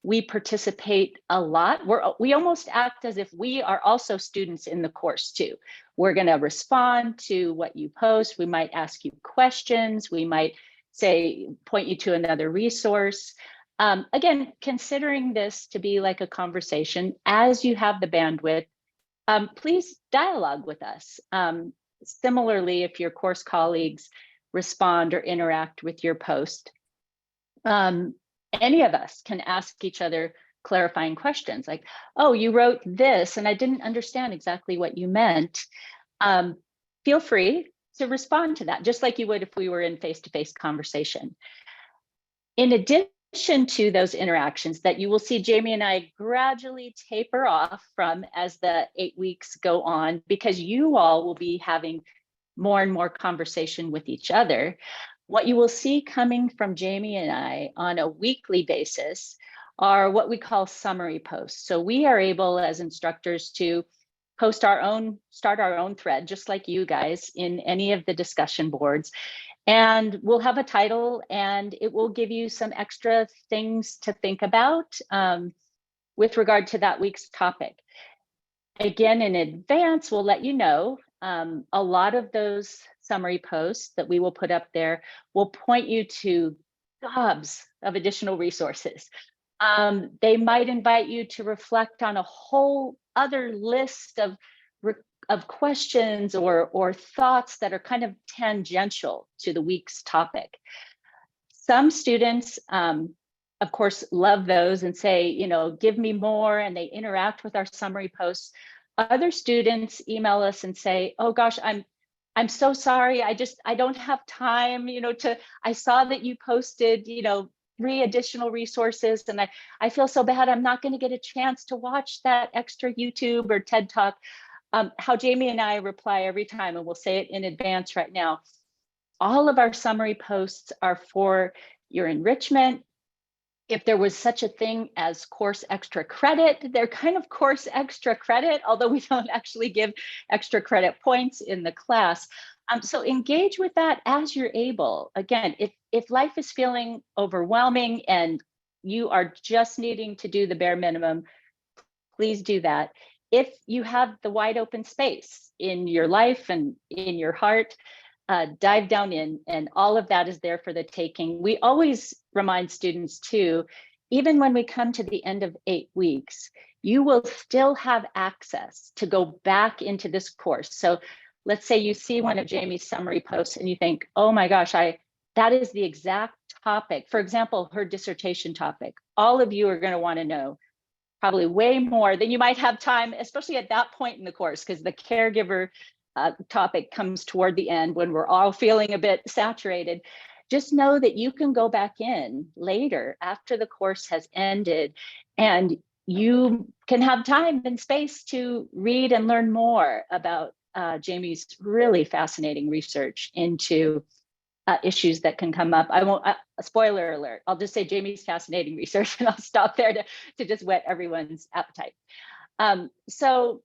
we participate a lot. We almost act as if we are also students in the course too. We're going to respond to what you post. We might ask you questions. We might say, point you to another resource. Again, considering this to be like a conversation, as you have the bandwidth, please dialogue with us. Similarly, if your course colleagues respond or interact with your post, any of us can ask each other clarifying questions like, oh, you wrote this and I didn't understand exactly what you meant. Feel free to respond to that, just like you would if we were in face-to-face conversation. In addition to those interactions that you will see Jamie and I gradually taper off from as the 8 weeks go on, because you all will be having more and more conversation with each other. What you will see coming from Jamie and I on a weekly basis are what we call summary posts. So we are able as instructors to post our own, start our own thread, just like you guys in any of the discussion boards. And we'll have a title and it will give you some extra things to think about with regard to that week's topic. Again, in advance, we'll let you know a lot of those summary posts that we will put up there will point you to gobs of additional resources. They might invite you to reflect on a whole other list of questions or thoughts that are kind of tangential to the week's topic. Some students, of course, love those and say, you know, give me more, and they interact with our summary posts. Other students email us and say, oh gosh, I'm so sorry. I don't have time, you know, I saw that you posted, you know, 3 additional resources and I feel so bad. I'm not going to get a chance to watch that extra YouTube or TED Talk. How Jamie and I reply every time, and we'll say it in advance right now, all of our summary posts are for your enrichment. If there was such a thing as course extra credit, they're kind of course extra credit, although we don't actually give extra credit points in the class. So engage with that as you're able. Again, if life is feeling overwhelming and you are just needing to do the bare minimum, please do that. If you have the wide open space in your life and in your heart, dive down in, and all of that is there for the taking. We always remind students too, even when we come to the end of 8 weeks, you will still have access to go back into this course. So let's say you see one of Jamie's summary posts and you think, oh my gosh, that is the exact topic. For example, her dissertation topic. All of you are going to want to know probably way more than you might have time, especially at that point in the course, because the caregiver topic comes toward the end when we're all feeling a bit saturated. Just know that you can go back in later after the course has ended, and you can have time and space to read and learn more about Jamie's really fascinating research into issues that can come up. I won't, spoiler alert, I'll just say Jamie's fascinating research, and I'll stop there to just whet everyone's appetite. So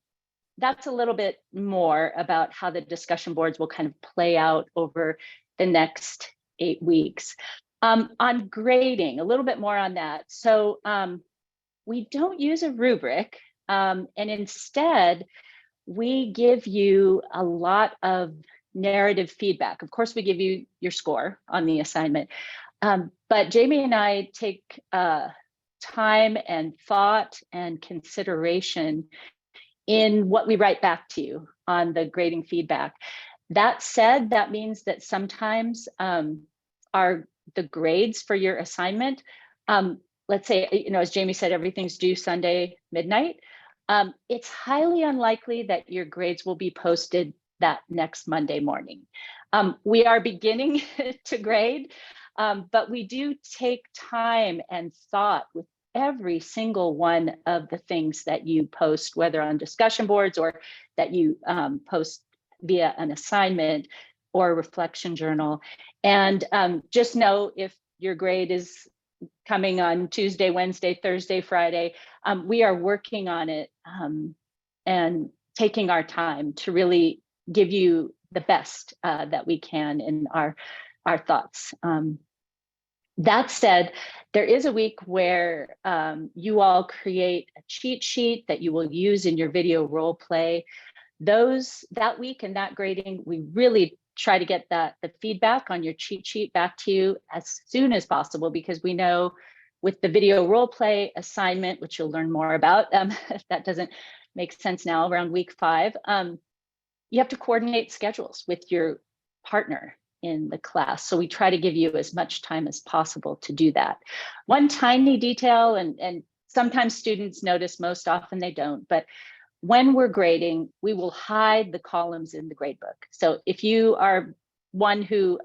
that's a little bit more about how the discussion boards will kind of play out over the next 8 weeks. On grading, a little bit more on that. So we don't use a rubric, and instead we give you a lot of narrative feedback. Of course, we give you your score on the assignment, but Jamie and I take time and thought and consideration in what we write back to you on the grading feedback. That said, that means that sometimes the grades for your assignment, let's say, you know, as Jamie said, everything's due Sunday midnight. It's highly unlikely that your grades will be posted that next Monday morning. We are beginning to grade, but we do take time and thought with every single one of the things that you post, whether on discussion boards or that you post via an assignment or a reflection journal. And just know if your grade is coming on Tuesday, Wednesday, Thursday, Friday, we are working on it and taking our time to really give you the best that we can in our thoughts. That said, there is a week where you all create a cheat sheet that you will use in your video role play. That week and that grading, we really try to get the feedback on your cheat sheet back to you as soon as possible, because we know with the video role play assignment, which you'll learn more about, if that doesn't make sense now around week 5, you have to coordinate schedules with your partner in the class. So we try to give you as much time as possible to do that. One tiny detail, and sometimes students notice, most often they don't, but when we're grading, we will hide the columns in the gradebook. So if you are one who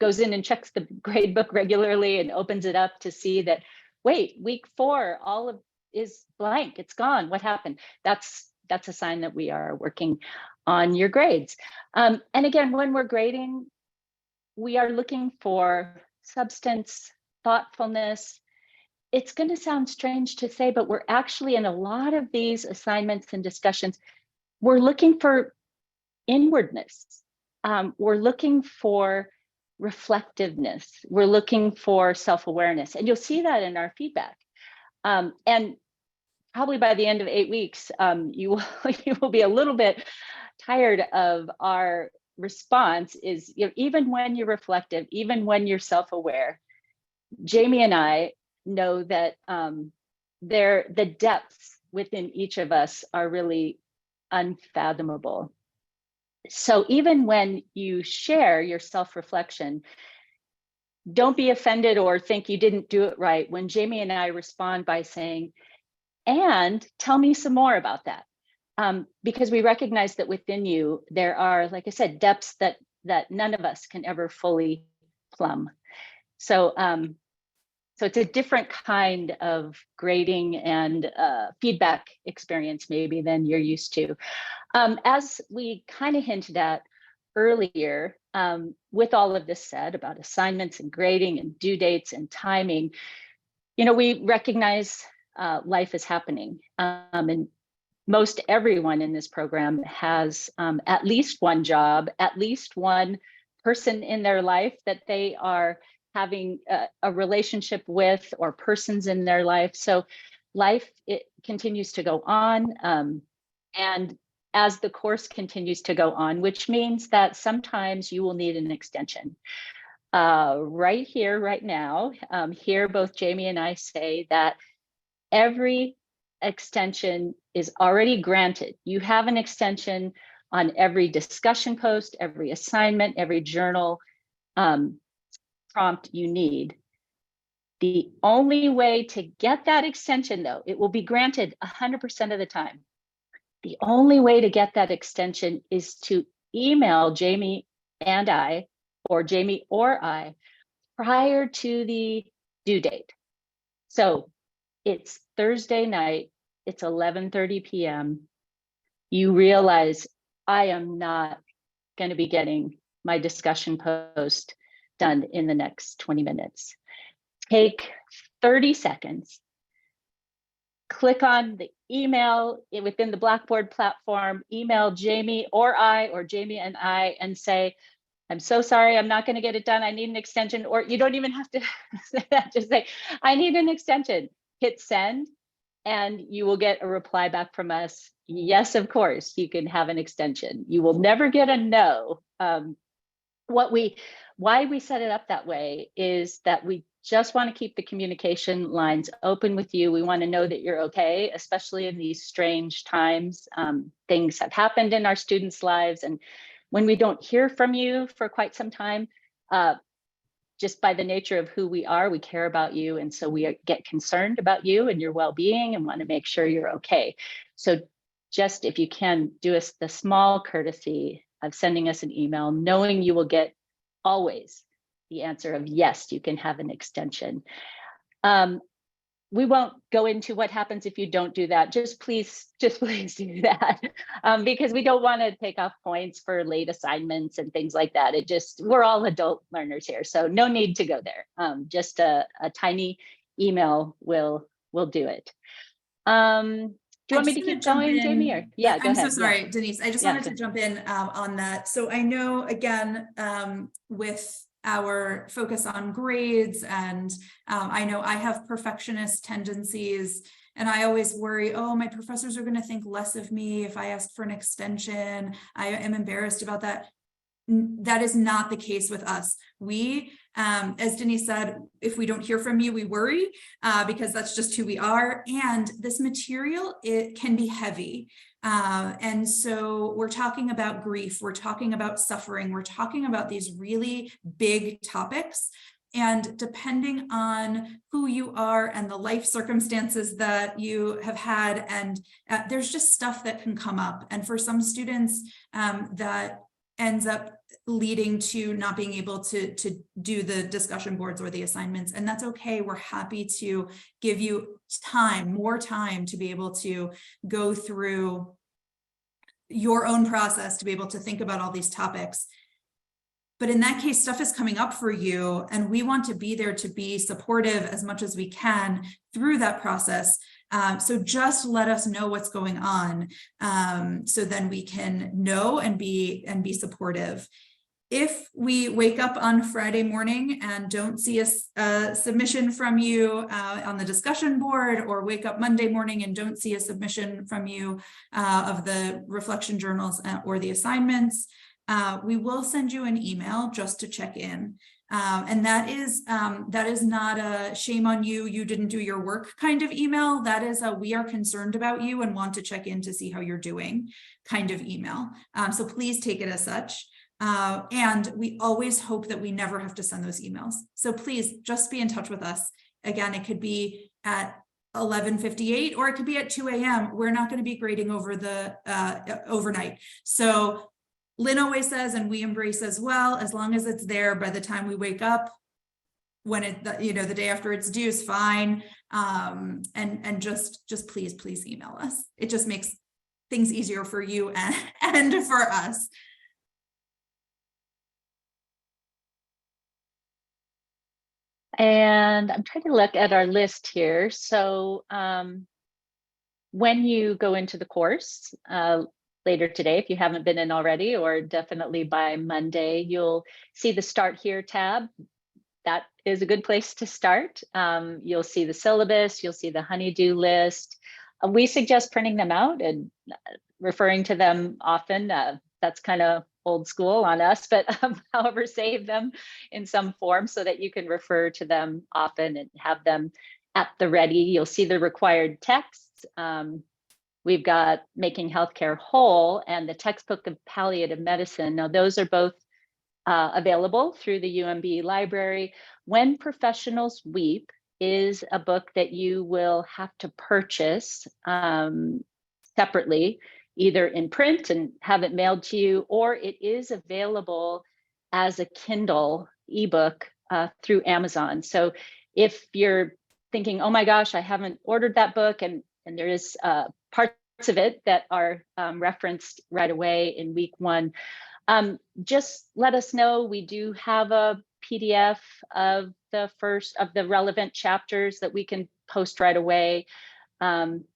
goes in and checks the gradebook regularly and opens it up to see that, wait, week 4, all of is blank, it's gone, what happened? That's a sign that we are working on your grades. And again, when we're grading, we are looking for substance, thoughtfulness. It's going to sound strange to say, but we're actually, in a lot of these assignments and discussions, we're looking for inwardness. We're looking for reflectiveness. We're looking for self-awareness. And you'll see that in our feedback. And probably by the end of 8 weeks, you will be a little bit tired of our response. Is, you know, even when you're reflective, even when you're self-aware, Jamie and I know that the depths within each of us are really unfathomable. So even when you share your self-reflection, don't be offended or think you didn't do it right when Jamie and I respond by saying, and tell me some more about that. Because we recognize that within you, there are, like I said, depths that none of us can ever fully plumb. So it's a different kind of grading and feedback experience maybe than you're used to. As we kind of hinted at earlier, with all of this said about assignments and grading and due dates and timing, you know, we recognize life is happening. And most everyone in this program has at least one job, at least one person in their life that they are having a relationship with, or persons in their life. So life, it continues to go on. And as the course continues to go on, which means that sometimes you will need an extension. Right here, right now, here both Jamie and I say that every extension is already granted. You have an extension on every discussion post, every assignment, every journal prompt you need. The only way to get that extension, though, it will be granted 100% of the time. The only way to get that extension is to email Jamie and I, or Jamie or I, prior to the due date. So it's Thursday night, it's 11:30 p.m. You realize I am not going to be getting my discussion post done in the next 20 minutes. Take 30 seconds, click on the email within the Blackboard platform, email Jamie or I, or Jamie and I, and say, I'm so sorry, I'm not going to get it done. I need an extension. Or you don't even have to say that, just say, I need an extension. Hit send, and you will get a reply back from us. Yes, of course, you can have an extension. You will never get a no. Why we set it up that way is that we just want to keep the communication lines open with you. We want to know that you're okay, especially in these strange times. Things have happened in our students' lives, and when we don't hear from you for quite some time, just by the nature of who we are, we care about you. And so we get concerned about you and your well-being and want to make sure you're okay. So just if you can do us the small courtesy of sending us an email, knowing you will get always the answer of yes, you can have an extension. We won't go into what happens if you don't do that. Just please do that, because we don't want to take off points for late assignments and things like that. We're all adult learners here, so no need to go there. Just a tiny email will do it. Do you want me to keep going, Jamie? Or yeah, go ahead. I'm so sorry, yeah. Denise. I just Yeah, wanted to jump in on that. So I know, again, with our focus on grades, and I know I have perfectionist tendencies, and I always worry, oh, my professors are going to think less of me if I ask for an extension. I am embarrassed about that. That is not the case with us. We, as Denise said, if we don't hear from you, we worry, because that's just who we are. And this material, it can be heavy. And so we're talking about grief, we're talking about suffering, we're talking about these really big topics. And depending on who you are and the life circumstances that you have had, and there's just stuff that can come up. And for some students, that ends up leading to not being able to do the discussion boards or the assignments. And that's okay. We're happy to give you more time to be able to go through your own process, to be able to think about all these topics. But in that case, stuff is coming up for you, and we want to be there to be supportive as much as we can through that process. So just let us know what's going on, so then we can know and be supportive. If we wake up on Friday morning and don't see a submission from you on the discussion board, or wake up Monday morning and don't see a submission from you of the reflection journals or the assignments, we will send you an email just to check in. And that is not a shame on you, you didn't do your work kind of email. That is a we are concerned about you and want to check in to see how you're doing kind of email. So please take it as such. And we always hope that we never have to send those emails. So please just be in touch with us. Again, it could be at 11:58 or it could be at 2 a.m. We're not going to be grading over the overnight. So Lynn always says, and we embrace as well, as long as it's there by the time we wake up, when the day after it's due is fine. And just please email us. It just makes things easier for you and for us. And I'm trying to look at our list here. So when you go into the course later today, if you haven't been in already, or definitely by Monday, you'll see the Start Here tab. That is a good place to start. You'll see the syllabus, you'll see the honeydew list. We suggest printing them out and referring to them often. That's kind of old school on us, but however, save them in some form so that you can refer to them often and have them at the ready. You'll see the required texts. We've got Making Healthcare Whole and the Textbook of Palliative Medicine. Now, those are both available through the UMB library. When Professionals Weep is a book that you will have to purchase separately, either in print and have it mailed to you, or it is available as a Kindle ebook through Amazon. So if you're thinking, oh my gosh, I haven't ordered that book, and there is parts of it that are referenced right away in week 1, just let us know. We do have a PDF of the first of the relevant chapters that we can post right away.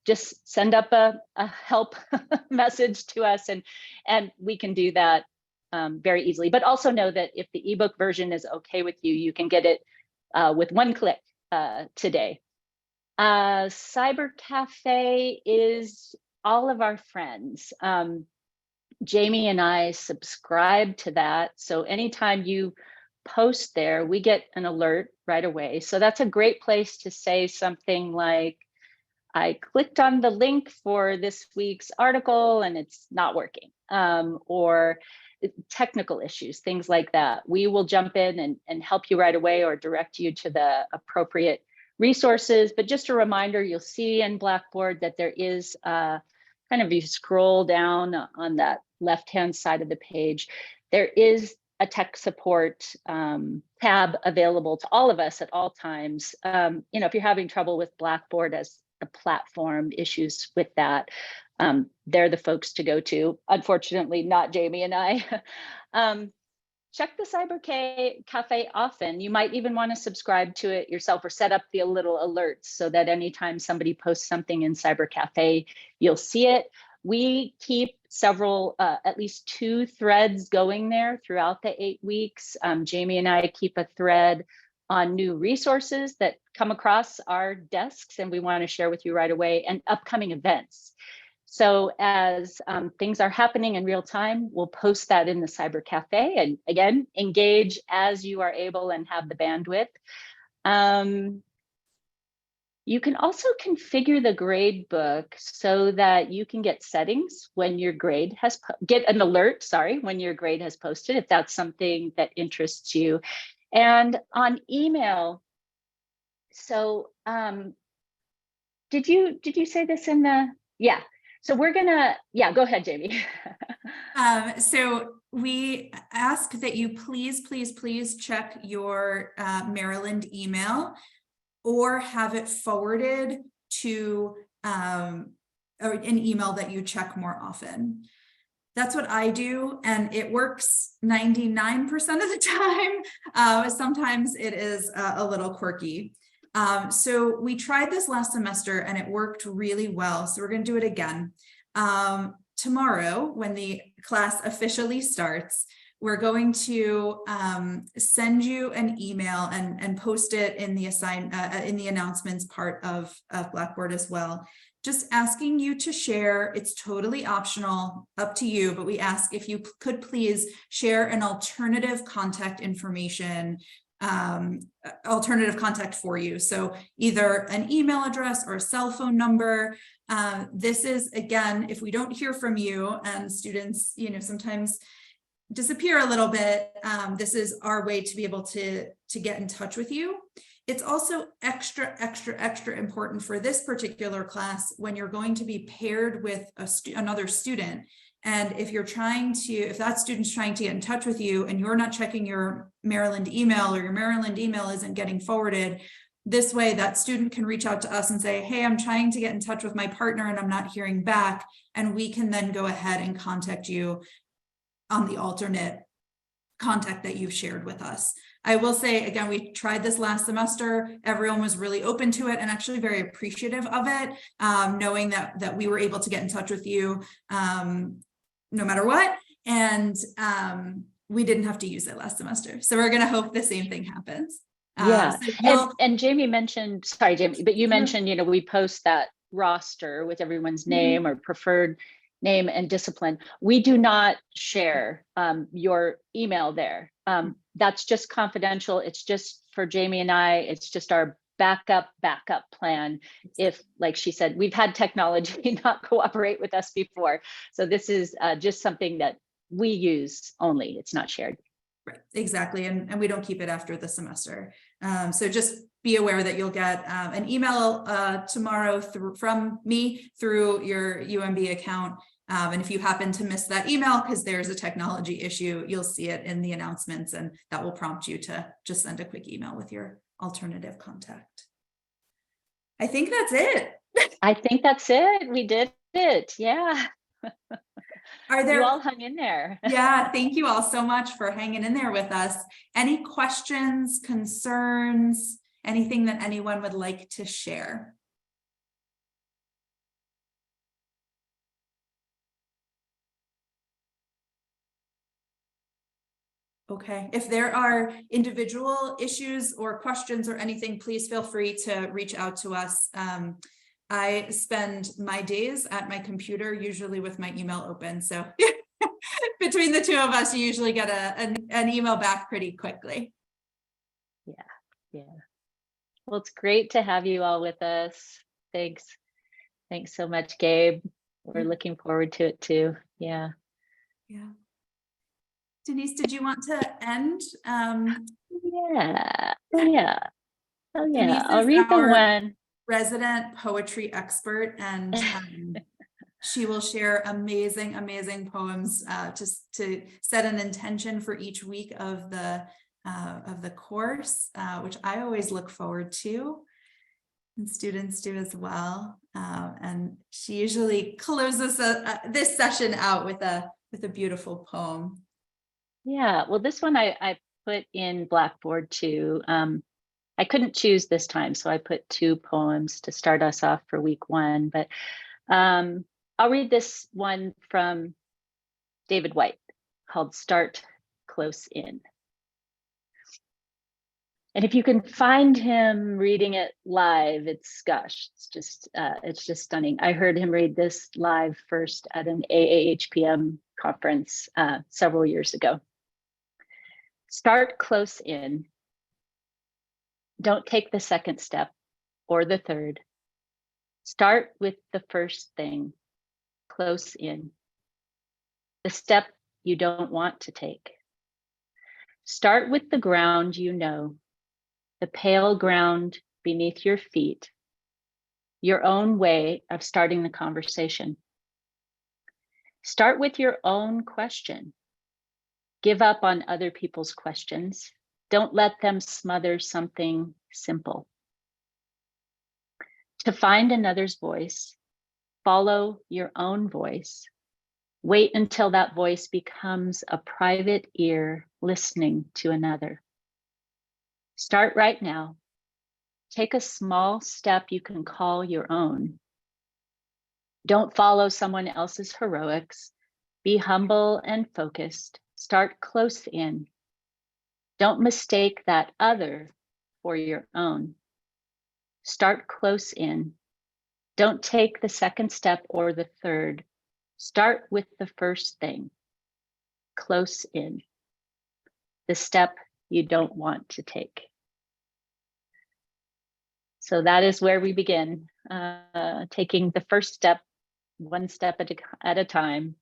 Just send up a help message to us, and we can do that very easily. But also know that if the ebook version is okay with you, you can get it with one click today. Cyber Cafe is all of our friends. Jamie and I subscribe to that. So anytime you post there, we get an alert right away. So that's a great place to say something like, I clicked on the link for this week's article and it's not working, or technical issues, things like that. We will jump in and help you right away, or direct you to the appropriate resources. But just a reminder, you'll see in Blackboard that there is kind of, you scroll down on that left-hand side of the page, there is a tech support tab available to all of us at all times. If you're having trouble with Blackboard as a platform, issues with that, they're the folks to go to. Unfortunately, not Jamie and I. Check the Cyber Cafe often. You might even want to subscribe to it yourself, or set up the little alerts so that anytime somebody posts something in Cyber Cafe, you'll see it. We keep several, at least 2 threads going there throughout the 8 weeks. Jamie and I keep a thread on new resources that come across our desks and we want to share with you right away, and upcoming events. So as things are happening in real time, we'll post that in the Cyber Cafe, and again, engage as you are able and have the bandwidth. You can also configure the grade book so that you can get settings when your grade has, get an alert, sorry, when your grade has posted, if that's something that interests you. And on email, so did you say this in the, yeah. So we're gonna, yeah, go ahead, Jamie. So we ask that you please check your Maryland email, or have it forwarded to or an email that you check more often. That's what I do, and it works 99% of the time. Sometimes it is a little quirky. So we tried this last semester and it worked really well. So we're going to do it again. Tomorrow, when the class officially starts, we're going to send you an email and post it in the announcements part of Blackboard as well. Just asking you to share. It's totally optional, up to you, but we ask if you could please share an alternative contact information, alternative contact for you. So either an email address or a cell phone number. This is, again, if we don't hear from you, and students, sometimes disappear a little bit, this is our way to be able to get in touch with you. It's also extra important for this particular class when you're going to be paired with another student. And if that student's trying to get in touch with you and you're not checking your Maryland email, or your Maryland email isn't getting forwarded, this way that student can reach out to us and say, hey, I'm trying to get in touch with my partner and I'm not hearing back. And we can then go ahead and contact you on the alternate contact that you've shared with us. I will say, again, we tried this last semester. Everyone was really open to it and actually very appreciative of it, knowing that we were able to get in touch with you no matter what. And we didn't have to use it last semester. So we're going to hope the same thing happens. Yeah. So and Jamie mentioned, sorry, Jamie, but you mentioned, we post that roster with everyone's name or preferred name and discipline. We do not share your email there. That's just confidential. It's just for Jamie and I. It's just our backup plan. If, like she said, we've had technology not cooperate with us before. So this is just something that we use only. It's not shared. Right, exactly. And we don't keep it after the semester. So just be aware that you'll get an email tomorrow from me through your UMB account. And if you happen to miss that email because there's a technology issue, you'll see it in the announcements, and that will prompt you to just send a quick email with your alternative contact. I think that's it. I think that's it. We did it. Yeah. Are there You all hung in there. Yeah, thank you all so much for hanging in there with us. Any questions, concerns, anything that anyone would like to share? Okay, if there are individual issues or questions or anything, please feel free to reach out to us. I spend my days at my computer, usually with my email open. So between the two of us, you usually get an email back pretty quickly. Yeah. Well, it's great to have you all with us. Thanks so much, Gabe. We're looking forward to it too. Yeah. Denise, did you want to end? Yeah. Oh yeah. Denise I'll is read the our one. resident poetry expert, and she will share amazing poems to set an intention for each week of the course, which I always look forward to, and students do as well. And she usually closes this session out with a beautiful poem. Yeah. Well, this one I put in Blackboard too. I couldn't choose this time, so I put 2 poems to start us off for week 1. But I'll read this one from David White called Start Close In. And if you can find him reading it live, it's just stunning. I heard him read this live first at an AAHPM conference several years ago. Start close in. Don't take the second step or the third. Start with the first thing, close in. The step you don't want to take. Start with the ground you know, the pale ground beneath your feet, your own way of starting the conversation. Start with your own question. Give up on other people's questions. Don't let them smother something simple. To find another's voice, follow your own voice. Wait until that voice becomes a private ear listening to another. Start right now. Take a small step you can call your own. Don't follow someone else's heroics. Be humble and focused. Start close in. Don't mistake that other for your own. Start close in. Don't take the second step or the third. Start with the first thing, close in, the step you don't want to take. So that is where we begin, taking the first step, one step at a time,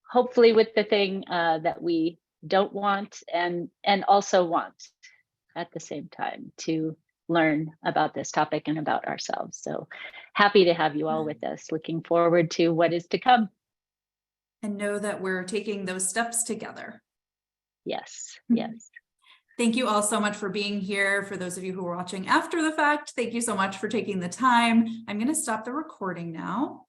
hopefully with the thing that we don't want and also want at the same time to learn about this topic and about ourselves. So happy to have you all with us. Looking forward to what is to come. And know that we're taking those steps together. Yes. Thank you all so much for being here. For those of you who are watching after the fact, thank you so much for taking the time. I'm going to stop the recording now.